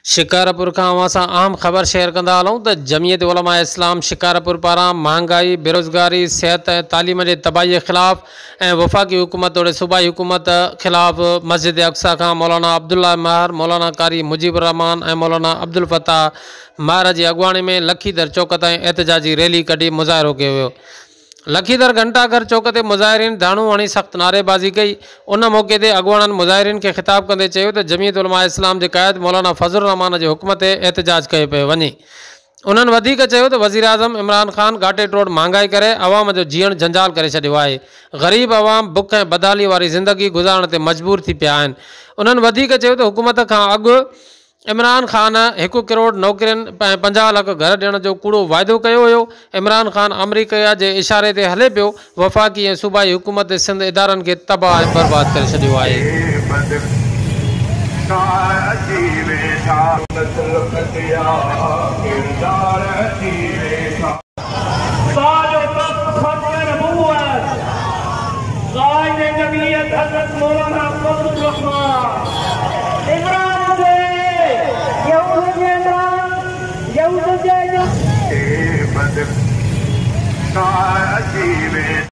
शिकारपुर का अवां अहम ख़बर शेयर कंदा हलूं तो जमीयत उलमा इस्लाम शिकारपुर पारां महंगाई बेरोज़गारी सेहत तालीम के तबाही के ख़िलाफ़ वफ़ाक़ी हुकूमत और सूबाई हुकूमत ख़िलाफ़ मस्जिद अक्सा का मौलाना अब्दुल्ला महर मौलाना कारी मुजीबुर रहमान और मौलाना अब्दुल फताह महर की अगवाणी में लखीदर चौक ताईं एहतजाजी रैली कढी मुज़ाहिरो कियो वियो। लखीदर घंटाघर चौक ते मुज़ाहिरीन दाणू हणी सख़्त नारेबाज़ी कई। उन मौके ते अगवाणनि मुज़ाहिरीन के ख़िताब कंदे चयो त जमीयत उलमा इस्लाम के क़ायद मौलाना फज़लुर रहमान के हुक्म ते एहतजाज कयो पियो वञे। उन्हनि वधीक चयो त वज़ीर आज़म इमरान ख़ान घाटे टोड़ महंगाई करे अवाम जो जीअण जंजाल करे छॾियो आहे। ग़रीब अवाम बुख ऐं बदहाली वारी ज़िंदगी गुज़ारण ते मजबूर थी पिया आहिनि। उन्हनि वधीक चयो त हुकूमत खां अॻु इमरान ख़ान 1 करोड़ नौकरियुनि 50 लाख घर ॾियण जो कूड़ो वाइदो कयो हुयो। इमरान ख़ान अमरीका जे इशारे ते हले पियो। वफ़ाक़ी ऐं सूबाई हुकूमत सिंध इदारनि खे तबाह ऐं बर्बाद करे छॾियो आहे।